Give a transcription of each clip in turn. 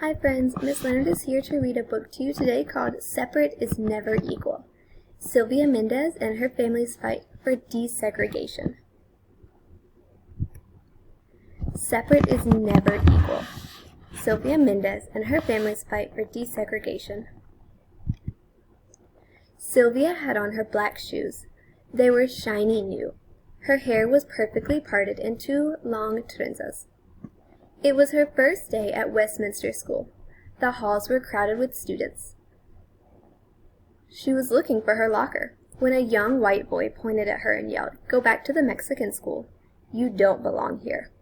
Hi friends, Ms.Leonard is here to read a book to you today called Separate is Never Equal. Sylvia Mendez and her family's fight for desegregation. Separate is never equal. Sylvia Mendez and her family's fight for desegregation. Sylvia had on her black shoes. They were shiny new. Her hair was perfectly parted in two long trenzas. It was her first day at Westminster School. The halls were crowded with students. She was looking for her locker when a young white boy pointed at her and yelled, "Go back to the Mexican school. You don't belong here."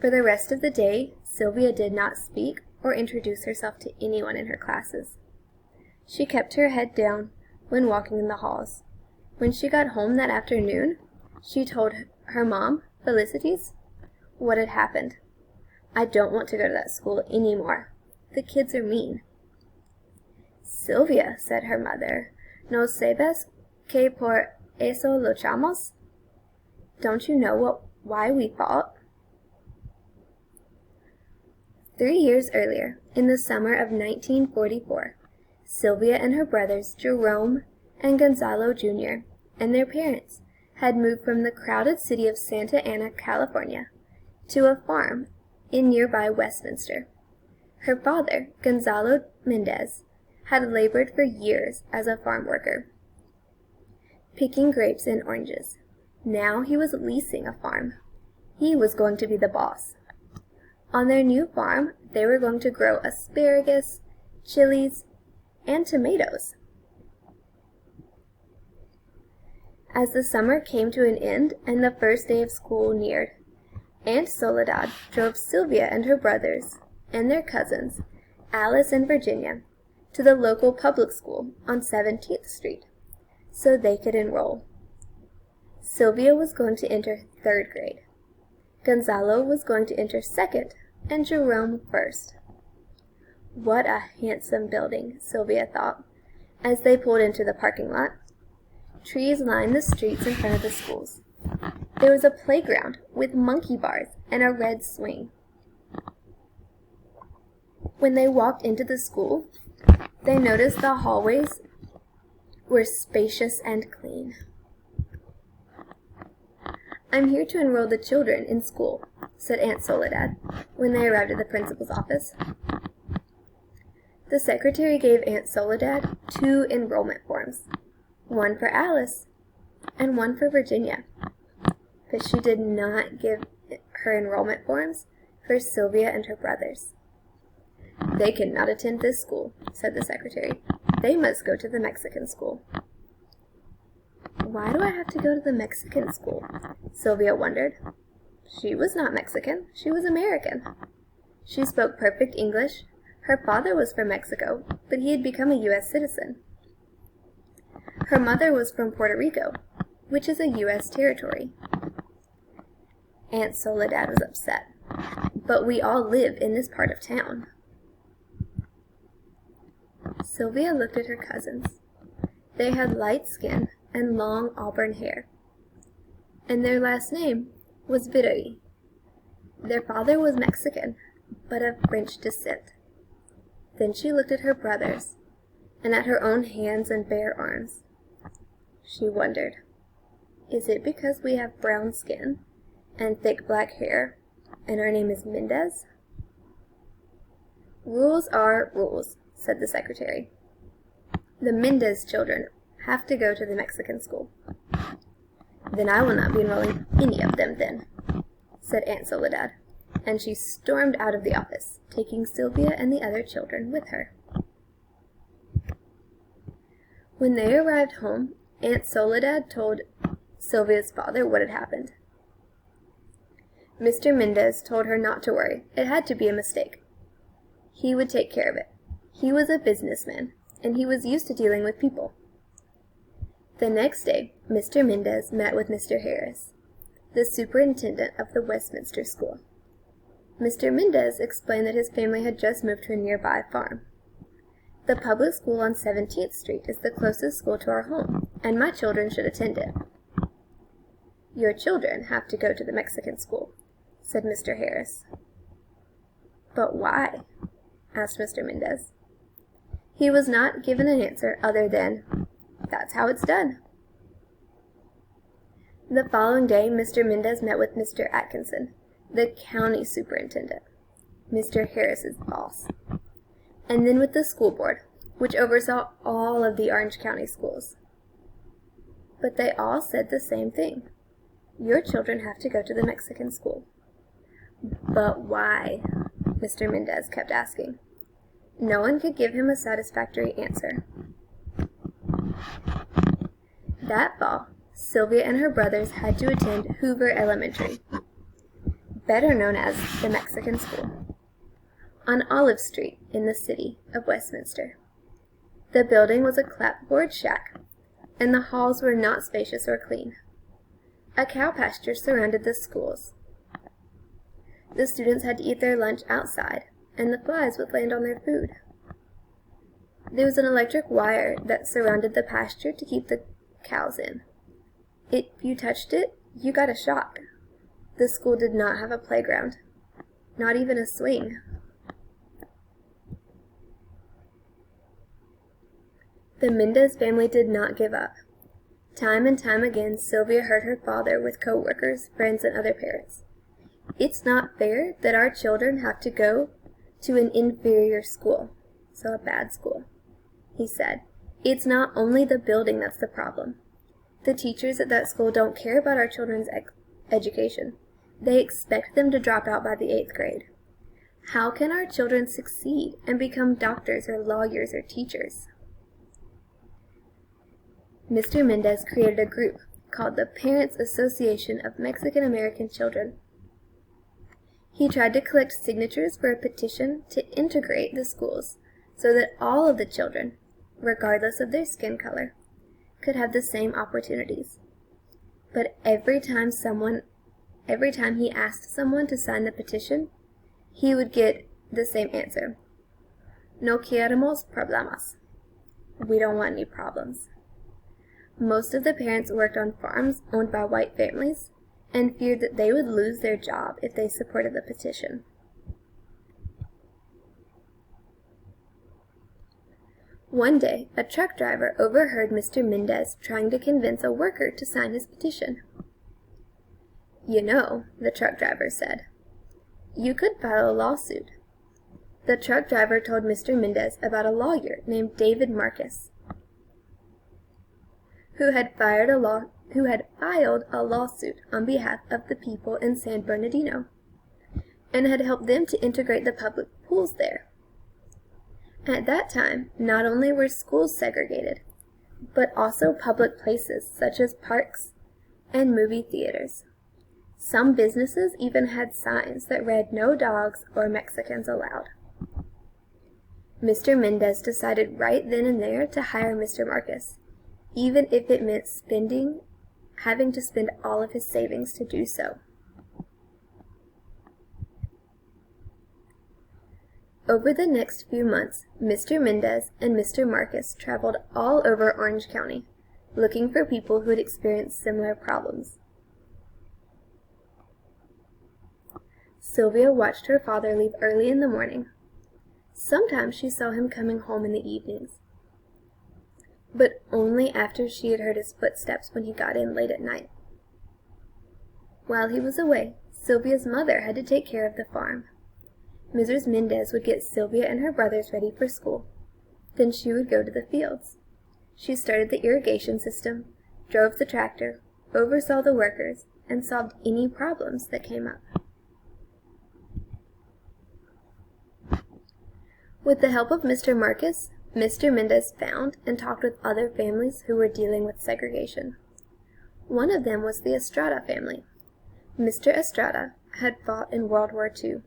For the rest of the day, Sylvia did not speak or introduce herself to anyone in her classes. She kept her head down when walking in the halls. When she got home that afternoon, she told her mom, Felicity's, what had happened. "I don't want to go to that school anymore. The kids are mean." "Sylvia," said her mother, "no sabes que por eso luchamos? Don't you know why we fought?" 3 years earlier, in the summer of 1944, Sylvia and her brothers Jerome and Gonzalo Jr. and their parents had moved from the crowded city of Santa Ana, California, to a farm in nearby Westminster. Her father, Gonzalo Mendez, had labored for years as a farm worker, picking grapes and oranges. Now he was leasing a farm. He was going to be the boss. On their new farm, they were going to grow asparagus, chilies, and tomatoes. As the summer came to an end and the first day of school neared, Aunt Soledad drove Sylvia and her brothers and their cousins, Alice and Virginia, to the local public school on 17th Street so they could enroll. Sylvia was going to enter 3rd grade. Gonzalo was going to enter 2nd and Jerome 1st. What a handsome building, Sylvia thought, as they pulled into the parking lot. Trees lined the streets in front of the schools. There was a playground with monkey bars and a red swing. When they walked into the school, they noticed the hallways were spacious and clean. "I'm here to enroll the children in school," said Aunt Soledad when they arrived at the principal's office. The secretary gave Aunt Soledad 2 enrollment forms, one for Alice and one for Virginia. But she did not give her enrollment forms for Sylvia and her brothers. "They cannot attend this school," said the secretary. "They must go to the Mexican school." "Why do I have to go to the Mexican school?" Sylvia wondered. She was not Mexican. She was American. She spoke perfect English. Her father was from Mexico, but he had become a U.S. citizen. Her mother was from Puerto Rico, which is a U.S. territory. Aunt Soledad was upset. "But we all live in this part of town." Sylvia looked at her cousins. They had light skin and long auburn hair, and their last name was Videri. Their father was Mexican, but of French descent. Then she looked at her brothers, and at her own hands and bare arms. She wondered, is it because we have brown skin and thick black hair, and our name is Mendez? "Rules are rules," said the secretary. "The Mendez children have to go to the Mexican school." "Then I will not be enrolling any of them then," said Aunt Soledad, and she stormed out of the office, taking Sylvia and the other children with her. When they arrived home, Aunt Soledad told Sylvia's father what had happened. Mr. Mendez told her not to worry. It had to be a mistake. He would take care of it. He was a businessman, and he was used to dealing with people. The next day, Mr. Mendez met with Mr. Harris, the superintendent of the Westminster School. Mr. Mendez explained that his family had just moved to a nearby farm. "The public school on 17th Street is the closest school to our home, and my children should attend it." "Your children have to go to the Mexican school," said Mr. Harris. "But why?" asked Mr. Mendez. He was not given an answer other than, "That's how it's done." The following day, Mr. Mendez met with Mr. Atkinson, the county superintendent, Mr. Harris's boss, and then with the school board, which oversaw all of the Orange County schools. But they all said the same thing. Your children have to go to the Mexican school. But why? Mr. Mendez kept asking. No one could give him a satisfactory answer. That fall, Sylvia and her brothers had to attend Hoover Elementary, better known as the Mexican School, on Olive Street in the city of Westminster. The building was a clapboard shack, and the halls were not spacious or clean. A cow pasture surrounded the schools. The students had to eat their lunch outside, and the flies would land on their food. There was an electric wire that surrounded the pasture to keep the cows in. If you touched it, you got a shock. The school did not have a playground, not even a swing. The Mendez family did not give up. Time and time again, Sylvia heard her father with co-workers, friends, and other parents. "It's not fair that our children have to go to an inferior school, so a bad school," he said. "It's not only the building that's the problem. The teachers at that school don't care about our children's education. They expect them to drop out by the 8th grade. How can our children succeed and become doctors or lawyers or teachers?" Mr. Mendez created a group called the Parents Association of Mexican American Children. He tried to collect signatures for a petition to integrate the schools so that all of the children, regardless of their skin color, could have the same opportunities. But every time he asked someone to sign the petition, he would get the same answer. "No queremos problemas." We don't want any problems. Most of the parents worked on farms owned by white families and feared that they would lose their job if they supported the petition. One day, a truck driver overheard Mr. Mendez trying to convince a worker to sign his petition. "You know," the truck driver said, "you could file a lawsuit." The truck driver told Mr. Mendez about a lawyer named David Marcus, who had filed a lawsuit on behalf of the people in San Bernardino, and had helped them to integrate the public pools there. At that time, not only were schools segregated, but also public places such as parks and movie theaters. Some businesses even had signs that read "No dogs or Mexicans allowed." Mr. Mendez decided right then and there to hire Mr. Marcus, even if it meant having to spend all of his savings to do so. Over the next few months, Mr. Mendez and Mr. Marcus traveled all over Orange County, looking for people who had experienced similar problems. Sylvia watched her father leave early in the morning. Sometimes she saw him coming home in the evenings, but only after she had heard his footsteps when he got in late at night. While he was away, Sylvia's mother had to take care of the farm. Mrs. Mendez would get Sylvia and her brothers ready for school. Then she would go to the fields. She started the irrigation system, drove the tractor, oversaw the workers, and solved any problems that came up. With the help of Mr. Marcus, Mr. Mendez found and talked with other families who were dealing with segregation. One of them was the Estrada family. Mr. Estrada had fought in World War II.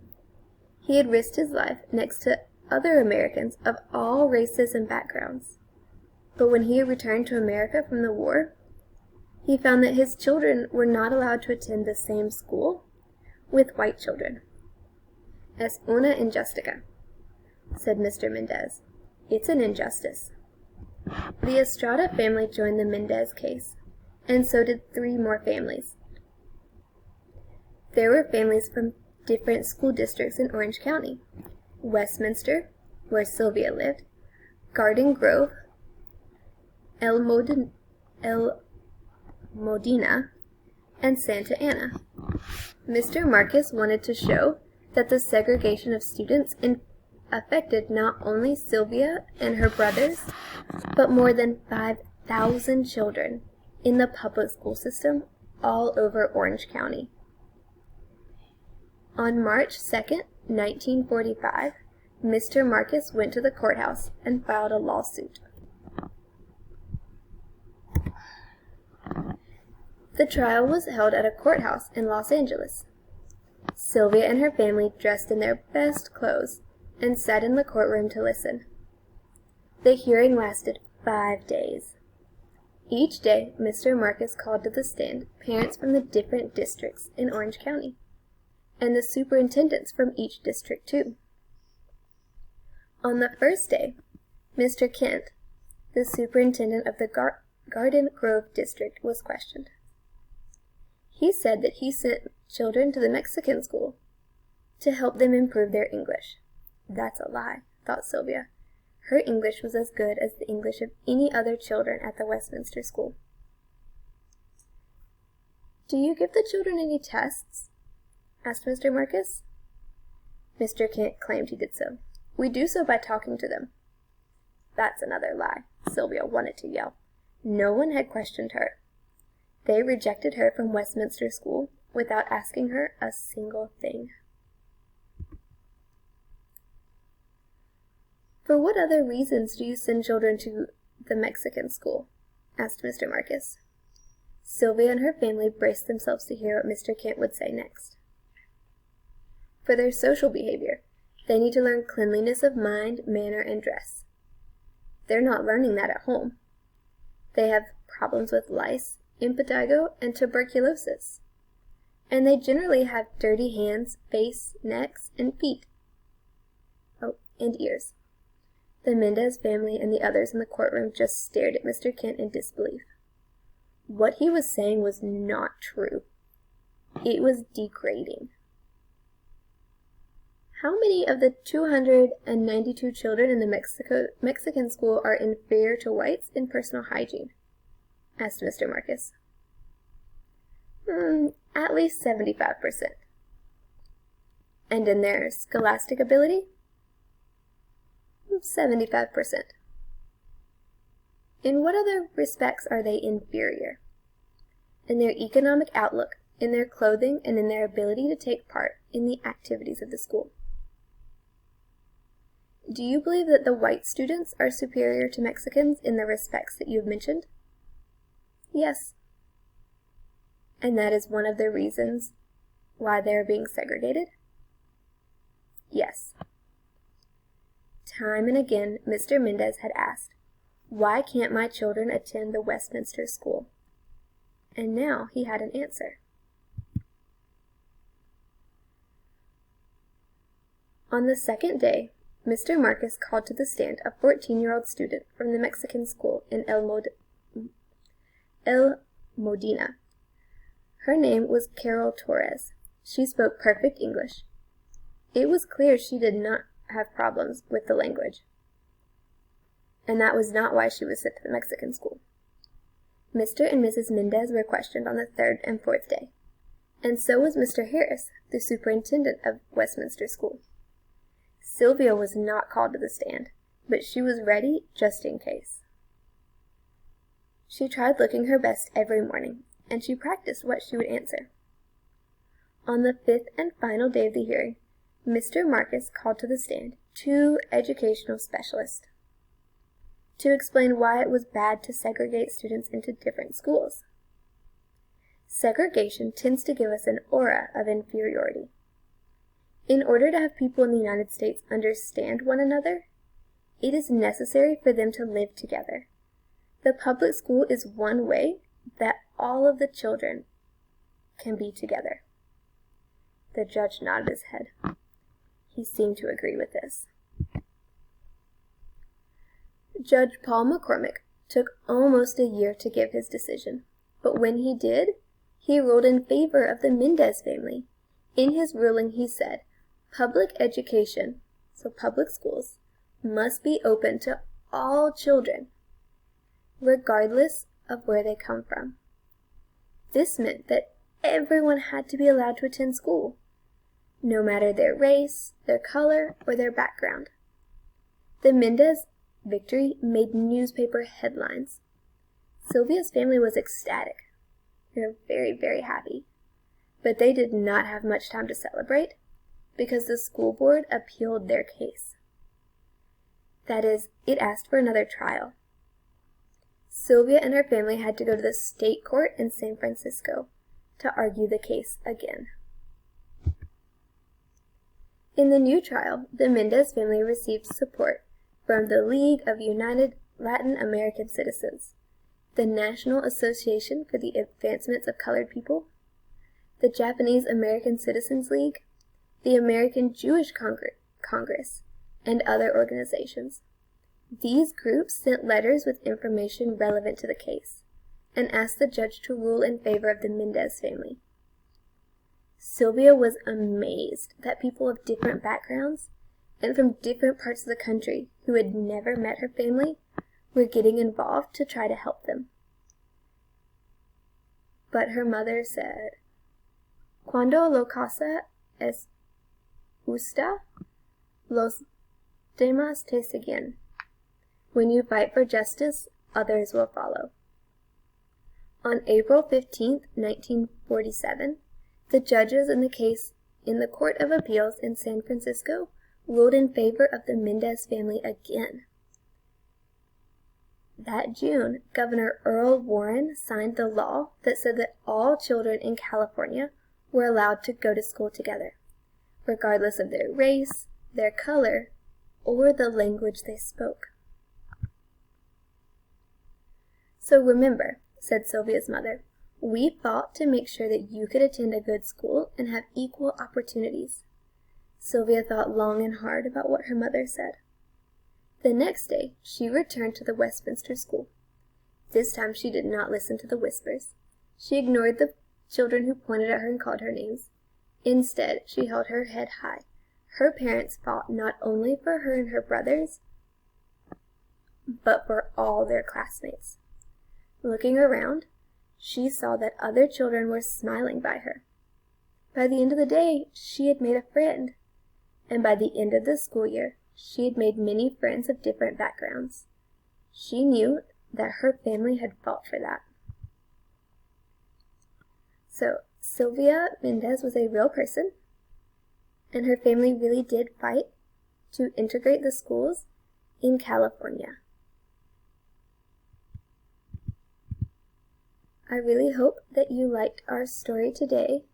He had risked his life next to other Americans of all races and backgrounds. But when he returned to America from the war, he found that his children were not allowed to attend the same school with white children. "Es una injusticia," said Mr. Mendez. "It's an injustice." The Estrada family joined the Mendez case, and so did 3 more families. There were families from different school districts in Orange County, Westminster, where Sylvia lived, Garden Grove, El Modena, and Santa Ana. Mr. Marcus wanted to show that the segregation of students affected not only Sylvia and her brothers, but more than 5,000 children in the public school system all over Orange County. On March 2nd, 1945, Mr. Marcus went to the courthouse and filed a lawsuit. The trial was held at a courthouse in Los Angeles. Sylvia and her family dressed in their best clothes and sat in the courtroom to listen. The hearing lasted 5 days. Each day, Mr. Marcus called to the stand parents from the different districts in Orange County, and the superintendents from each district too. On the first day, Mr. Kent, the superintendent of the Garden Grove district, was questioned. He said that he sent children to the Mexican school to help them improve their English. That's a lie, thought Sylvia. Her English was as good as the English of any other children at the Westminster school. "Do you give the children any tests?" asked Mr. Marcus. Mr. Kent claimed he did so. "We do so by talking to them." That's another lie, Sylvia wanted to yell. No one had questioned her. They rejected her from Westminster School without asking her a single thing. "For what other reasons do you send children to the Mexican school?" asked Mr. Marcus. Sylvia and her family braced themselves to hear what Mr. Kent would say next. "For their social behavior. They need to learn cleanliness of mind, manner, and dress. They're not learning that at home. They have problems with lice, impetigo, and tuberculosis. And they generally have dirty hands, face, necks, and feet. Oh, and ears." The Mendez family and the others in the courtroom just stared at Mr. Kent in disbelief. What he was saying was not true. It was degrading. "How many of the 292 children in the Mexican school are inferior to whites in personal hygiene?" asked Mr. Marcus. At least 75%. "And in their scholastic ability?" 75%. "In what other respects are they inferior?" "In their economic outlook, in their clothing, and in their ability to take part in the activities of the school." "Do you believe that the white students are superior to Mexicans in the respects that you have mentioned?" "Yes." "And that is one of the reasons why they are being segregated?" "Yes." Time and again, Mr. Mendez had asked, "Why can't my children attend the Westminster school?" And now he had an answer. On the second day, Mr. Marcus called to the stand a 14-year-old student from the Mexican school in El Modena. Her name was Carol Torres. She spoke perfect English. It was clear she did not have problems with the language. And that was not why she was sent to the Mexican school. Mr. and Mrs. Mendez were questioned on the third and fourth day, and so was Mr. Harris, the superintendent of Westminster School. Sylvia was not called to the stand, but she was ready just in case. She tried looking her best every morning, and she practiced what she would answer. On the fifth and final day of the hearing, Mr. Marcus called to the stand 2 educational specialists to explain why it was bad to segregate students into different schools. Segregation tends to give us an aura of inferiority. In order to have people in the United States understand one another, it is necessary for them to live together. The public school is one way that all of the children can be together. The judge nodded his head. He seemed to agree with this. Judge Paul McCormick took almost a year to give his decision, but when he did, he ruled in favor of the Mendez family. In his ruling, he said, "Public education so public schools, must be open to all children, regardless of where they come from. This meant that everyone had to be allowed to attend school, no matter their race, their color, or their background. The Mendez victory made newspaper headlines. Sylvia's family was ecstatic. They were very, very happy. But they did not have much time to celebrate because the school board appealed their case. That is, it asked for another trial. Sylvia and her family had to go to the state court in San Francisco to argue the case again. In the new trial, the Mendez family received support from the League of United Latin American Citizens, the National Association for the Advancement of Colored People, the Japanese American Citizens League, the American Jewish Congress, and other organizations. These groups sent letters with information relevant to the case and asked the judge to rule in favor of the Mendez family. Sylvia was amazed that people of different backgrounds and from different parts of the country who had never met her family were getting involved to try to help them. But her mother said, "Cuando la cosa es justa, los demás te siguen. When you fight for justice, others will follow." On April 15, 1947, the judges in the case in the Court of Appeals in San Francisco ruled in favor of the Mendez family again. That June, Governor Earl Warren signed the law that said that all children in California were allowed to go to school together, regardless of their race, their color, or the language they spoke. "So remember," said Sylvia's mother, "we fought to make sure that you could attend a good school and have equal opportunities." Sylvia thought long and hard about what her mother said. The next day, she returned to the Westminster School. This time she did not listen to the whispers. She ignored the children who pointed at her and called her names. Instead, she held her head high. Her parents fought not only for her and her brothers, but for all their classmates. Looking around, she saw that other children were smiling by her. By the end of the day, she had made a friend. And by the end of the school year, she had made many friends of different backgrounds. She knew that her family had fought for that. So, Sylvia Mendez was a real person, and her family really did fight to integrate the schools in California. I really hope that you liked our story today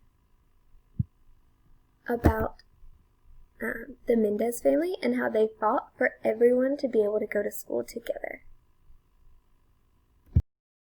about the Mendez family and how they fought for everyone to be able to go to school together.